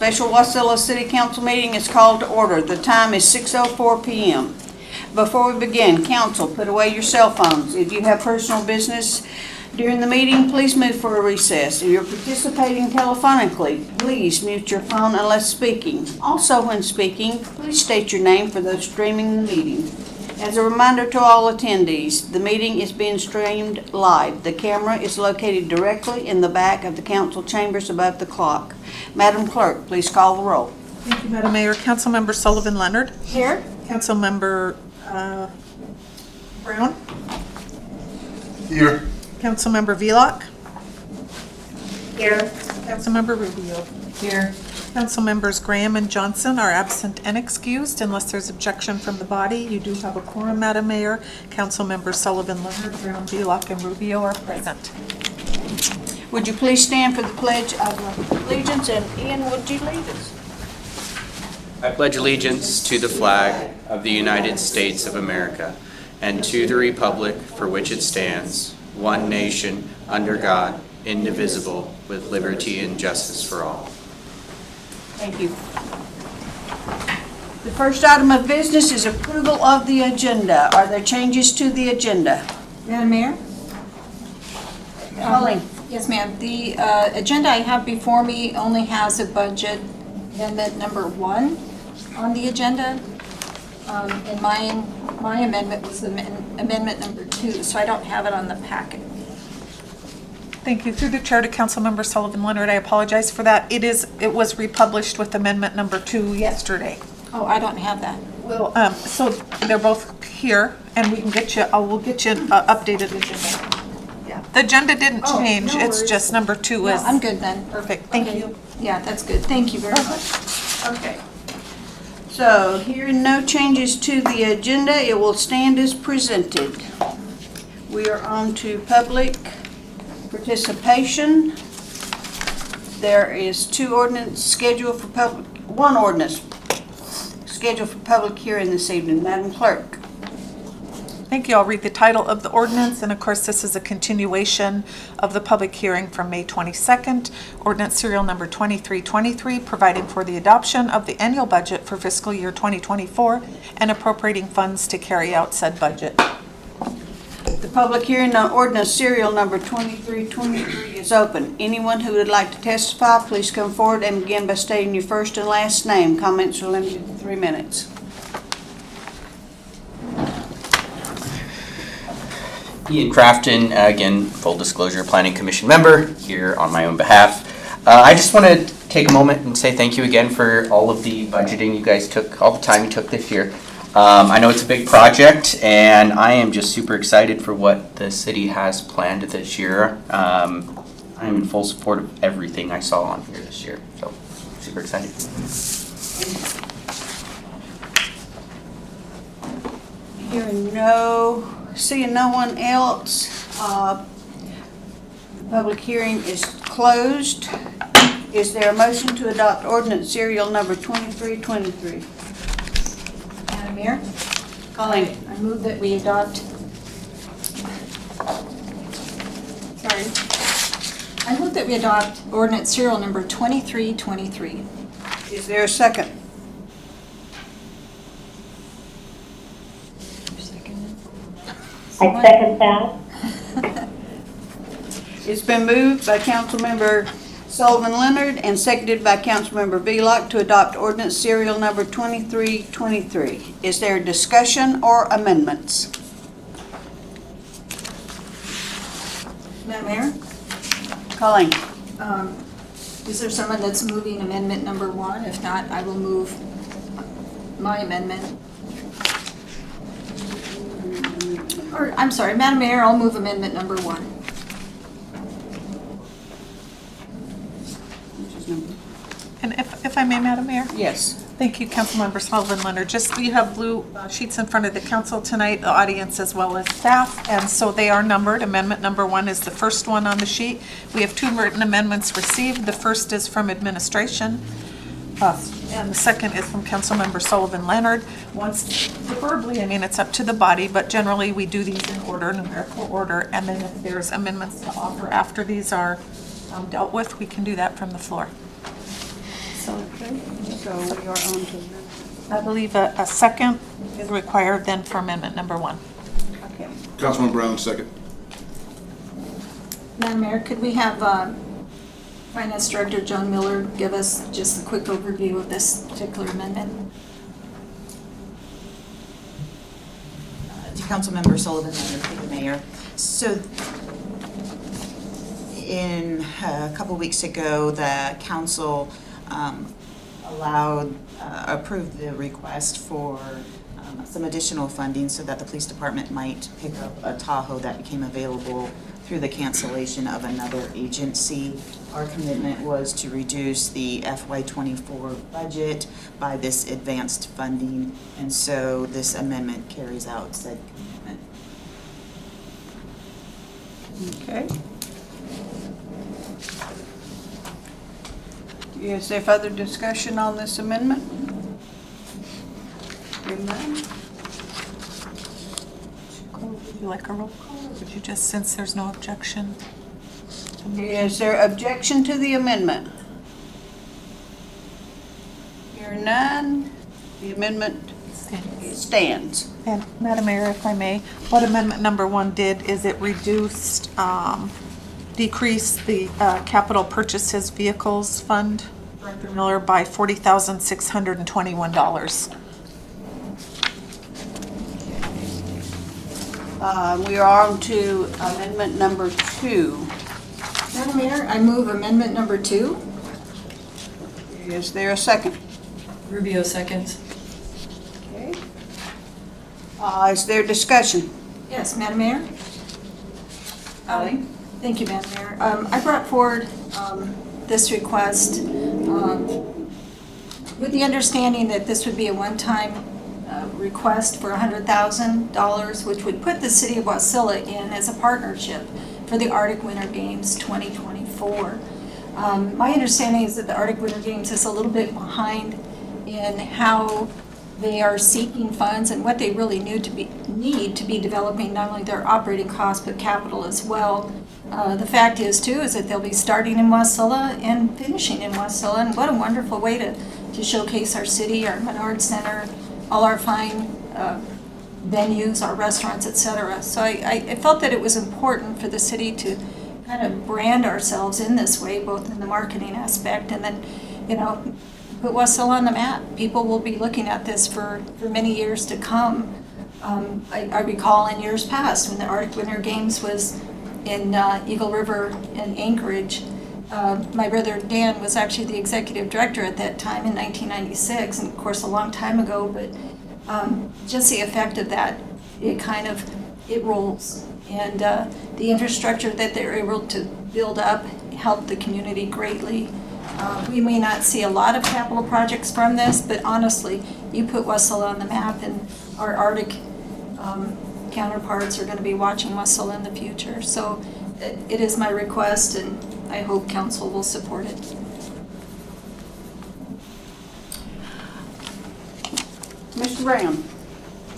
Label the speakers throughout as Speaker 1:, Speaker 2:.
Speaker 1: Special Wasilla City Council meeting is called to order. The time is 6:04 p.m. Before we begin, council, put away your cell phones. If you have personal business during the meeting, please move for a recess. If you're participating telephonically, please mute your phone unless speaking. Also, when speaking, please state your name for those streaming the meeting. As a reminder to all attendees, the meeting is being streamed live. The camera is located directly in the back of the council chambers above the clock. Madam Clerk, please call the roll.
Speaker 2: Thank you, Madam Mayor. Councilmember Sullivan Leonard.
Speaker 1: Here.
Speaker 2: Councilmember Brown.
Speaker 3: Here.
Speaker 2: Councilmember Velock.
Speaker 1: Here.
Speaker 2: Councilmember Rubio.
Speaker 1: Here.
Speaker 2: Councilmembers Graham and Johnson are absent and excused unless there's objection from the body. You do have a quorum, Madam Mayor. Councilmembers Sullivan Leonard, Brown, Velock, and Rubio are present.
Speaker 1: Would you please stand for the Pledge of Allegiance, and Ian, would you lead us?
Speaker 4: I pledge allegiance to the flag of the United States of America and to the republic for which it stands, one nation, under God, indivisible, with liberty and justice for all.
Speaker 1: Thank you. The first item of business is approval of the agenda. Are there changes to the agenda?
Speaker 5: Madam Mayor?
Speaker 1: Colleen.
Speaker 5: Yes, ma'am. The agenda I have before me only has a budget amendment number 1 on the agenda. And my amendment was amendment number 2, so I don't have it on the packet.
Speaker 2: Thank you. Through the chair to Councilmember Sullivan Leonard, I apologize for that. It was republished with amendment number 2 yesterday.
Speaker 5: Oh, I don't have that.
Speaker 2: Well, so they're both here, and we can get you. We'll get you an updated agenda. Yeah, the agenda didn't
Speaker 5: Oh,
Speaker 2: change.
Speaker 5: no
Speaker 2: It's
Speaker 5: worries.
Speaker 2: just number 2
Speaker 5: No,
Speaker 2: is
Speaker 5: I'm good then.
Speaker 2: perfect. Thank
Speaker 5: Okay.
Speaker 2: you.
Speaker 5: Yeah, that's good. Thank you very much.
Speaker 1: Okay. So, hearing no changes to the agenda, it will stand as presented. We are on to public participation. There is one ordinance scheduled for public hearing this evening. Madam Clerk.
Speaker 2: Thank you. I'll read the title of the ordinance, and of course, this is a continuation of the public hearing from May 22nd. Ordinance Serial Number 2323, providing for the adoption of the annual budget for fiscal year 2024 and appropriating funds to carry out said budget.
Speaker 1: The public hearing on Ordinance Serial Number 2323 is open. Anyone who would like to testify, please come forward and begin by stating your first and last name. Comments are limited to 3 minutes.
Speaker 4: Ian Crafton, again, full disclosure, Planning Commission member, here on my own behalf. I just want to take a moment and say thank you again for all of the budgeting you guys took, all the time you took this year. I know it's a big project, and I am just super excited for what the city has planned this year. I am in full support of everything I saw on here this year, so super excited.
Speaker 1: Seeing no one else, the public hearing is closed. Is there a motion to adopt Ordinance Serial Number 2323?
Speaker 5: Madam Mayor?
Speaker 1: Colleen.
Speaker 5: I move that we adopt. Sorry. I move that we adopt ordinance serial number 2323.
Speaker 1: Is there a second?
Speaker 6: I second that.
Speaker 1: It's been moved by Councilmember Sullivan Leonard and seconded by Councilmember Velock to adopt Ordinance Serial Number 2323. Is there discussion or amendments?
Speaker 5: Madam Mayor?
Speaker 1: Colleen.
Speaker 5: Is there someone that's moving amendment number 1? If not, I will move my amendment. Or, I'm sorry, Madam Mayor, I'll move amendment number 1.
Speaker 2: And if I may, Madam Mayor?
Speaker 1: Yes.
Speaker 2: Thank you, Councilmember Sullivan Leonard. Just, you have blue sheets in front of the council tonight, the audience as well as staff, and so they are numbered. Amendment number 1 is the first one on the sheet. We have 2 written amendments received. The first is from administration, and the second is from Councilmember Sullivan Leonard. Once, preferably, I mean, it's up to the body, but generally we do these in order, numerical order, and then if there's amendments to offer after these are dealt with, we can do that from the floor.
Speaker 1: So we are on to,
Speaker 2: I believe a second is required then for amendment number 1.
Speaker 1: okay.
Speaker 3: Councilman Brown, second.
Speaker 5: Madam Mayor, could we have Finance Director John Miller give us just a quick overview of this particular amendment?
Speaker 7: To Councilmember Sullivan, and the Mayor. So in a couple weeks ago, the council approved the request for some additional funding so that the police department might pick up a Tahoe that became available through the cancellation of another agency. Our commitment was to reduce the FY24 budget by this advanced funding, and so this amendment carries out said commitment.
Speaker 1: Okay. Is there further discussion on this amendment? Hearing none.
Speaker 2: Would you like a roll call, or would you just, since there's no objection?
Speaker 1: Is there objection to the amendment? Hearing none, the amendment stands.
Speaker 2: And Madam Mayor, if I may, what amendment number 1 did is it reduced, decreased the capital purchases vehicles fund, Director Miller, by $40,621.
Speaker 1: We are on to amendment number 2.
Speaker 5: Madam Mayor, I move amendment number 2.
Speaker 1: Is there a second?
Speaker 8: Rubio seconds.
Speaker 1: Okay. Is there discussion?
Speaker 5: Yes, Madam Mayor?
Speaker 1: Ally?
Speaker 5: Thank you, Madam Mayor. I brought forward this request with the understanding that this would be a one-time request for $100,000, which would put the city of Wasilla in as a partnership for the Arctic Winter Games 2024. My understanding is that the Arctic Winter Games is a little bit behind in how they are seeking funds and what they really need to be developing not only their operating costs but capital as well. The fact is too is that they'll be starting in Wasilla and finishing in Wasilla, and what a wonderful way to showcase our city, our Menard Center, all our fine venues, our restaurants, etc. So I felt that it was important for the city to kind of brand ourselves in this way, both in the marketing aspect and then, put Wasilla on the map. People will be looking at this for many years to come. I recall in years past when the Arctic Winter Games was in Eagle River in Anchorage, my brother Dan was actually the executive director at that time in 1996, and of course a long time ago, but just the effect of that, it rolls. And the infrastructure that they're able to build up helped the community greatly. We may not see a lot of capital projects from this, but honestly, you put Wasilla on the map and our Arctic counterparts are going to be watching Wasilla in the future. So it is my request, and I hope council will support it.
Speaker 1: Mr. Brown,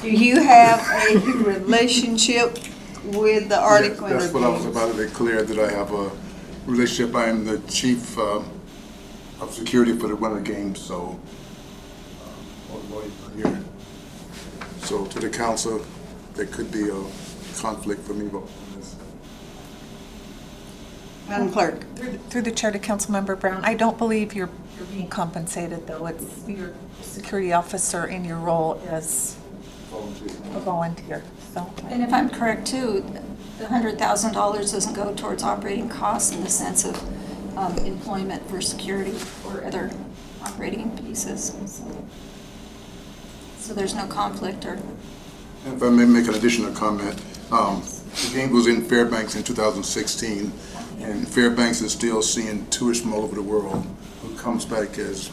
Speaker 1: do you have a relationship with the Arctic
Speaker 3: Yeah,
Speaker 1: Winter
Speaker 3: that's what I was
Speaker 1: Games?
Speaker 3: about to declare, that I have a relationship. I am the chief of security for the Winter Games, so here. So to the council, there could be a conflict for me on this.
Speaker 1: Madam Clerk?
Speaker 2: Through the chair to Councilmember Brown, I don't believe you're being compensated, though. It's your security officer in your role as a volunteer, so.
Speaker 5: And if I'm correct too, the $100,000 doesn't go towards operating costs in the sense of employment for security or other operating pieces. So there's no conflict or.
Speaker 3: If I may make an additional comment, the game was in Fairbanks in 2016, and Fairbanks is still seeing tourists from all over the world who comes back as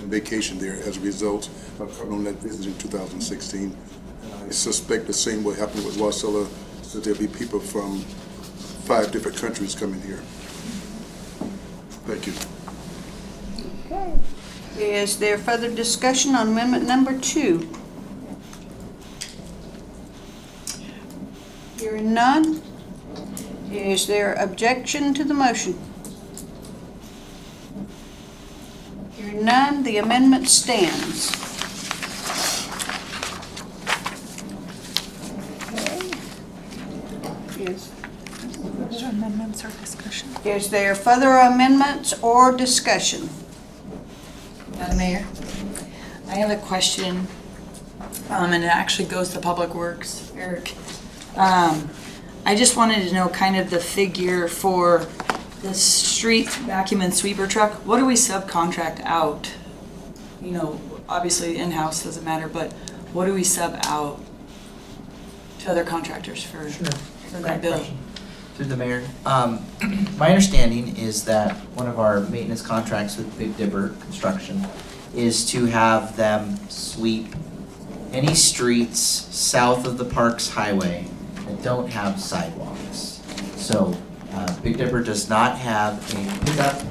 Speaker 3: on vacation there as a result of coming on that visit in 2016. And I suspect the same will happen with Wasilla, so there'll be people from 5 different countries coming here. Thank you.
Speaker 1: Okay. Is there further discussion on amendment number 2? Hearing none. Is there objection to the motion? Hearing Hearing none, the amendment stands.
Speaker 2: Further amendments or discussion?
Speaker 1: Is there further amendments or discussion?
Speaker 8: Madam Mayor, I have a question, and it actually goes to Public Works, Eric. I just wanted to know kind of the figure for the street vacuum and sweeper truck. What do we subcontract out? You know, obviously in-house doesn't matter, but what do we sub out to other contractors for that bill?
Speaker 9: Through the mayor. My understanding is that one of our maintenance contracts with Big Dipper Construction is to have them sweep any streets south of the Parks Highway that don't have sidewalks. So Big Dipper does not have a pickup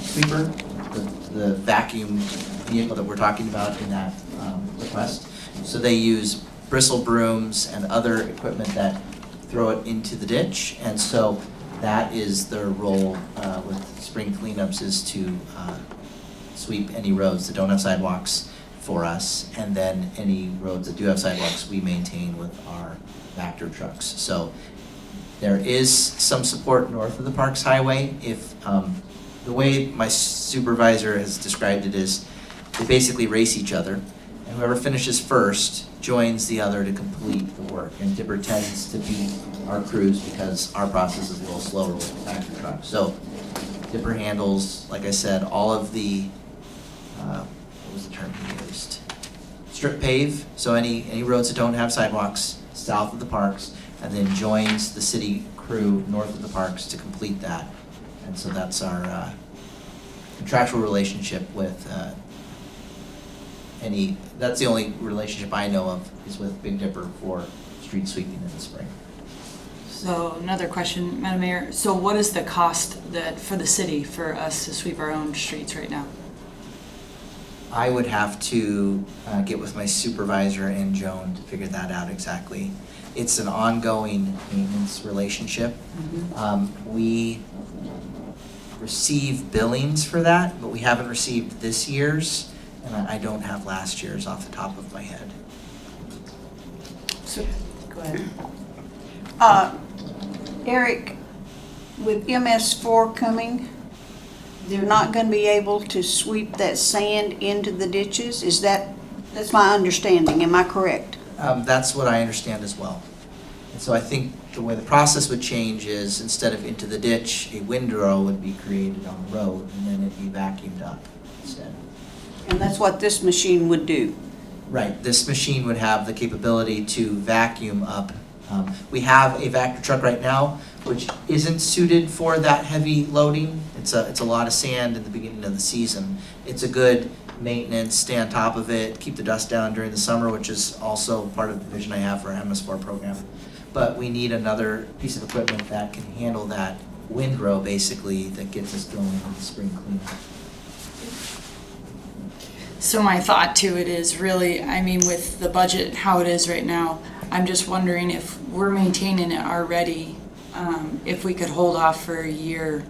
Speaker 9: sweeper, the vacuum vehicle that we're talking about in that request. So they use bristle brooms and other equipment that throw it into the ditch, and so that is their role with spring cleanups, is to sweep any roads that don't have sidewalks for us, and then any roads that do have sidewalks we maintain with our Vector trucks. So there is some support north of the Parks Highway. If the way my supervisor has described it is, they basically race each other, and whoever finishes first joins the other to complete the work. And Dipper tends to beat our crews because our process is a little slower with the Vector truck. So Dipper handles, like I said, all of the, what was the term he used? Strip pave, so any roads that don't have sidewalks south of the parks, and then joins the city crew north of the parks to complete that. And so that's our contractual relationship with that's the only relationship I know of is with Big Dipper for street sweeping in the spring.
Speaker 8: So another question, Madam Mayor. So what is the cost that for the city for us to sweep our own streets right now?
Speaker 9: I would have to get with my supervisor and Joan to figure that out exactly. It's an ongoing maintenance relationship. We receive billings for that, but we haven't received this year's, and I don't have last year's off the top of my head.
Speaker 8: So, go ahead.
Speaker 1: Eric, with MS4 coming, they're not going to be able to sweep that sand into the ditches? That's my understanding, am I correct?
Speaker 9: That's what I understand as well. And so I think the way the process would change is, instead of into the ditch, a windrow would be created on the road, and then it'd be vacuumed up instead.
Speaker 1: And that's what this machine would do?
Speaker 9: Right, this machine would have the capability to vacuum up. We have a Vector truck right now, which isn't suited for that heavy loading. It's a lot of sand in the beginning of the season. It's a good maintenance, stay on top of it, keep the dust down during the summer, which is also part of the vision I have for our MS4 program. But we need another piece of equipment that can handle that windrow, basically, that gets us going in the spring cleanup.
Speaker 8: So my thought to it is really, I mean, with the budget, how it is right now, I'm just wondering if we're maintaining it already, if we could hold off for a year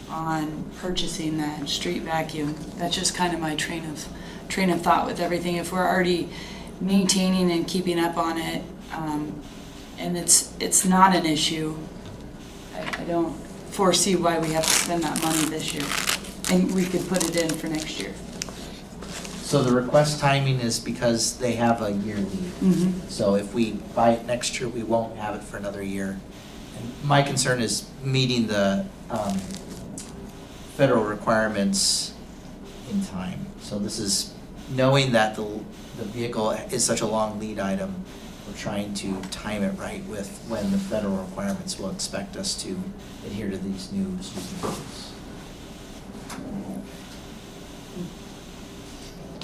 Speaker 8: on purchasing that street vacuum. That's just kind of my train of thought with everything. If we're already maintaining and keeping up on it, and it's not an issue, I don't foresee why we have to spend that money this year. And we could put it in for next year.
Speaker 9: So the request timing is because they have a year lead. So if we buy it next year, we won't have it for another year. And my concern is meeting the federal requirements in time. So this is knowing that the vehicle is such a long lead item. We're trying to time it right with when the federal requirements will expect us to adhere to these new rules.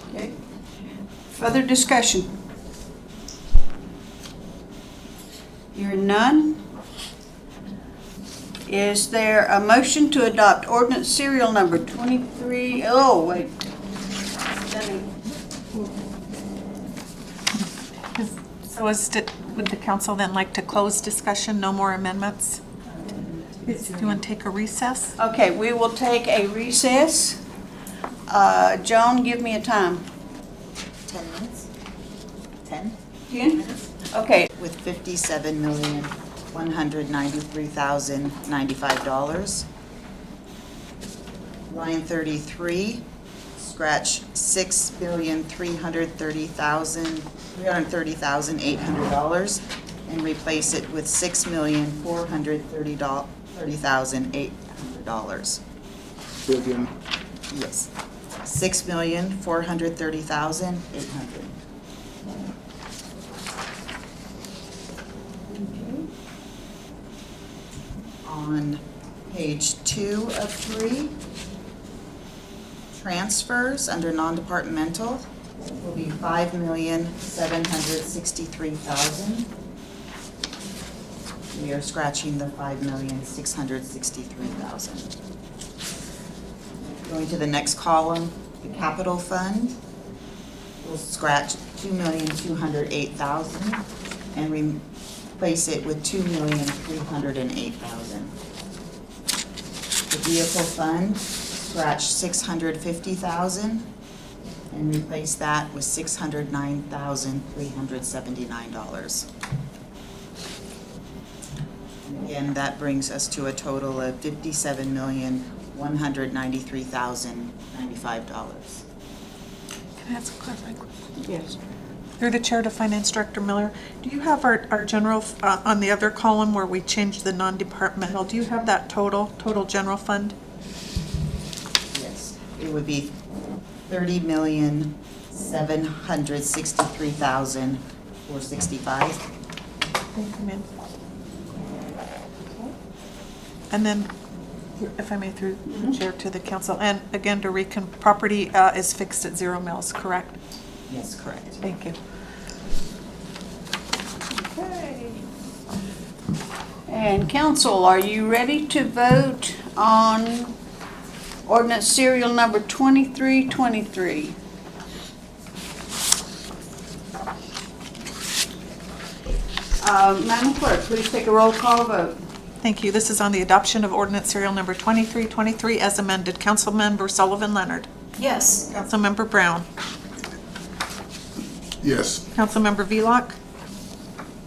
Speaker 1: Okay. Further discussion? Hearing none. Is there a motion to adopt ordinance serial number 23? Oh, wait.
Speaker 2: So would the council then like to close discussion, no more amendments? Do you want to take a recess?
Speaker 1: Okay, we will take a recess. Joan, give me a time.
Speaker 7: 10 minutes? 10?
Speaker 1: 10? Okay.
Speaker 7: With $57,193,095. Line 33, scratch $6,330,800 and replace it with $6,430,800.
Speaker 3: Billion.
Speaker 7: Yes. $6,430,800. On page 2 of 3, transfers under non-departmental will be $5,763,000. We are scratching the $5,663,000. Going to the next column, the capital fund, we'll scratch $2,208,000 and replace it with $2,308,000. The vehicle fund, scratch $650,000 and replace that with $609,379. Again, that brings us to a total of $57,193,095.
Speaker 2: Can I ask a clarifying question?
Speaker 1: Yes.
Speaker 2: Through the chair to Finance Director Miller, do you have our general, on the other column where we changed the non-departmental, do you have that total general fund?
Speaker 7: Yes, it would be $30,763,465.
Speaker 2: Thank you, ma'am. And then, if I may, through the chair to the council, and again, to property is fixed at 0 mils, correct?
Speaker 7: Yes, correct.
Speaker 2: Thank you.
Speaker 1: Okay. And council, are you ready to vote on ordinance serial number 2323? Madam Clerk, please take a roll call vote.
Speaker 2: Thank you. This is on the adoption of ordinance serial number 2323 as amended. Councilmember Sullivan Leonard.
Speaker 5: Yes.
Speaker 2: Councilmember Brown.
Speaker 3: Yes.
Speaker 2: Councilmember Velock.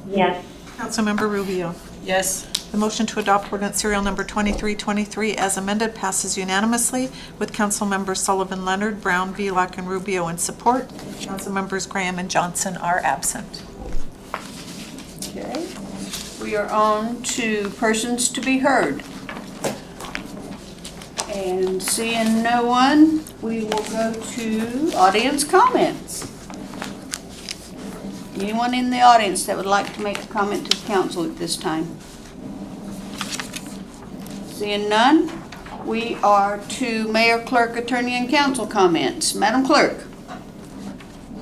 Speaker 6: Yes.
Speaker 2: Councilmember Rubio.
Speaker 8: Yes.
Speaker 2: The motion to adopt ordinance serial number 2323 as amended passes unanimously with Councilmembers Sullivan Leonard, Brown, Velock, and Rubio in support. Councilmembers Graham and Johnson are absent.
Speaker 1: Okay. We are on to persons to be heard. And seeing no one, we will go to audience comments. Anyone in the audience that would like to make a comment to the council at this time? Seeing none, we are to mayor, clerk, attorney, and council comments. Madam Clerk.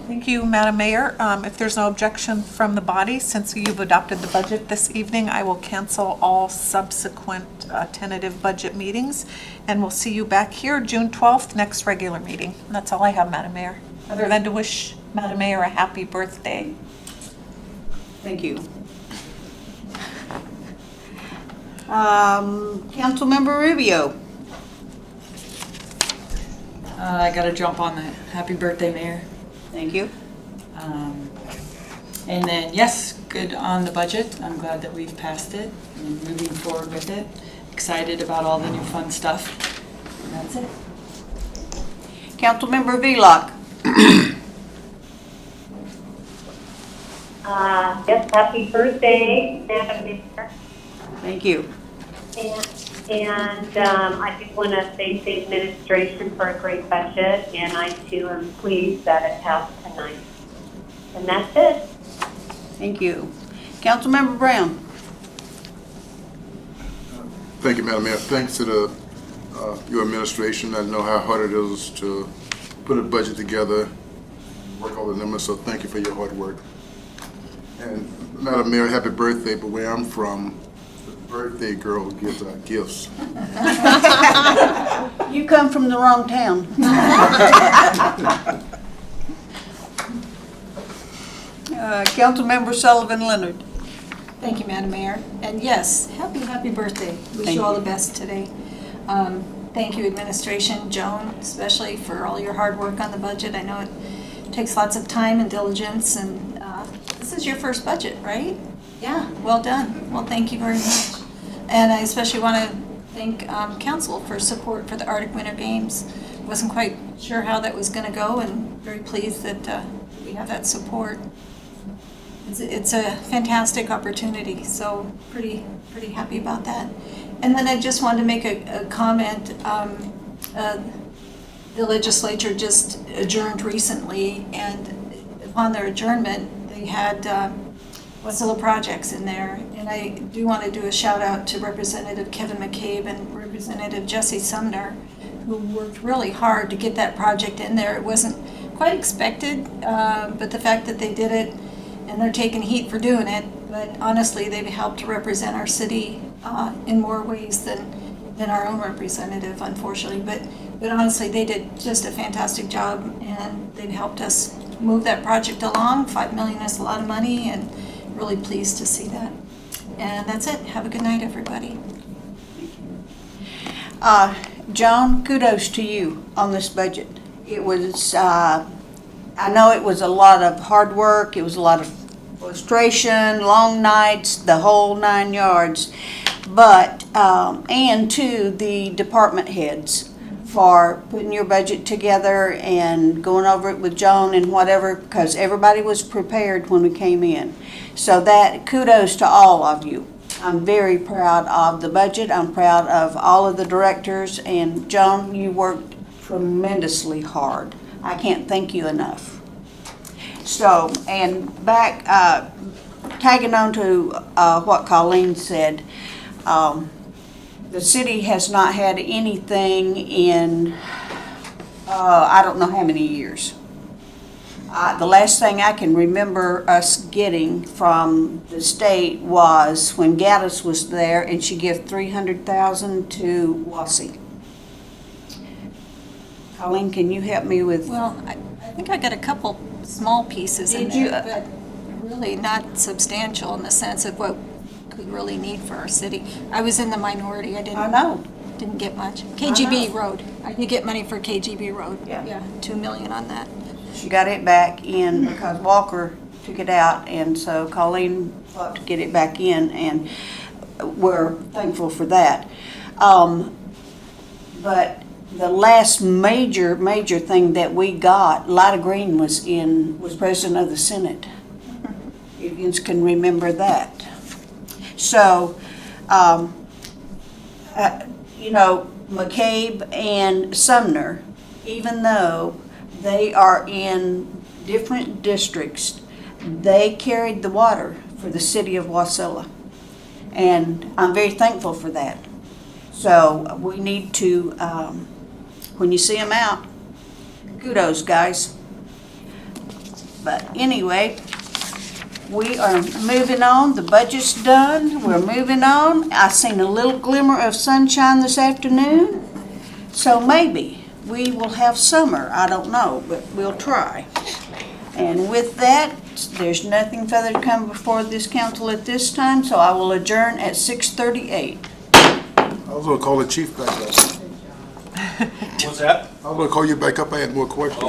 Speaker 2: Thank you, Madam Mayor. If there's no objection from the body, since you've adopted the budget this evening, I will cancel all subsequent tentative budget meetings, and we'll see you back here June 12th, next regular meeting. And that's all I have, Madam Mayor, other than to wish Madam Mayor a happy birthday.
Speaker 1: Thank you. Councilmember Rubio.
Speaker 8: I gotta jump on that. Happy birthday, Mayor.
Speaker 1: Thank you.
Speaker 8: And then, yes, good on the budget. I'm glad that we've passed it and moving forward with it. Excited about all the new fun stuff. And that's it.
Speaker 1: Councilmember Velock.
Speaker 6: Yes, happy birthday, Madam Mayor.
Speaker 1: Thank you.
Speaker 6: And I just want to thank the administration for a great budget, and I too am pleased that it passed tonight. And that's it.
Speaker 1: Thank you. Councilmember Brown.
Speaker 3: Thank you, Madam Mayor. Thanks to your administration. I know how hard it is to put a budget together, work all the numbers, so thank you for your hard work. And Madam Mayor, happy birthday, but where I'm from, the birthday girl gives out gifts.
Speaker 1: You come from the wrong town. Councilmember Sullivan Leonard.
Speaker 5: Thank you, Madam Mayor. And yes, happy birthday. Wish
Speaker 1: Thank
Speaker 5: you all
Speaker 1: you.
Speaker 5: the best today. thank you, administration, Joan, especially for all your hard work on the budget. I know it takes lots of time and diligence, and this is your first budget, right? Yeah, well done. Well, thank you very much. And I especially want to thank council for support for the Arctic Winter Games. Wasn't quite sure how that was going to go, and very pleased that we have that support. It's a fantastic opportunity, so pretty happy about that. And then I just wanted to make a comment. The legislature just adjourned recently, and upon their adjournment, they had Wasilla projects in there. And I do want to do a shout out to Representative Kevin McCabe and Representative Jesse Sumner, who worked really hard to get that project in there. It wasn't quite expected, but the fact that they did it, and they're taking heat for doing it, but honestly, they've helped to represent our city in more ways than our own representative, unfortunately. But honestly, they did just a fantastic job, and they've helped us move that project along. $5 million is a lot of money, and really pleased to see that. And that's it. Have a good night, everybody.
Speaker 1: Joan, kudos to you on this budget. It was, I know it was a lot of hard work, it was a lot of frustration, long nights, the whole 9 yards. But, and to the department heads for putting your budget together and going over it with Joan and whatever, because everybody was prepared when we came in. So that, kudos to all of you. I'm very proud of the budget. I'm proud of all of the directors. And Joan, you worked tremendously hard. I can't thank you enough. So, and back, tagging on to what Colleen said, the city has not had anything in, I don't know how many years. The last thing I can remember us getting from the state was when Gaddis was there, and she gave $300,000 to Wassy. Colleen, can you help me with?
Speaker 5: Well, I think I got a couple small pieces in
Speaker 1: Did you?
Speaker 5: there, but really not substantial in the sense of what we really need for our city. I was in the minority. I
Speaker 1: know.
Speaker 5: didn't get much. KGB Road. I did get money for KGB Road.
Speaker 1: Yeah.
Speaker 5: $2 million on that.
Speaker 1: She got it back in because Walker took it out, and so Colleen fought to get it back in, and we're thankful for that. But the last major thing that we got, Lida Green was president of the Senate. If you can remember that. So, you know, McCabe and Sumner, even though they are in different districts, they carried the water for the city of Wasilla. And I'm very thankful for that. So we need to, when you see them out, kudos, guys. But anyway, we are moving on. The budget's done. We're moving on. I seen a little glimmer of sunshine this afternoon. So maybe we will have summer. I don't know, but we'll try. And with that, there's nothing further to come before this council at this time, so I will adjourn at 6:38.
Speaker 3: I was gonna call the chief back up.
Speaker 10: What's that?
Speaker 3: I was gonna call you back up, I had more questions.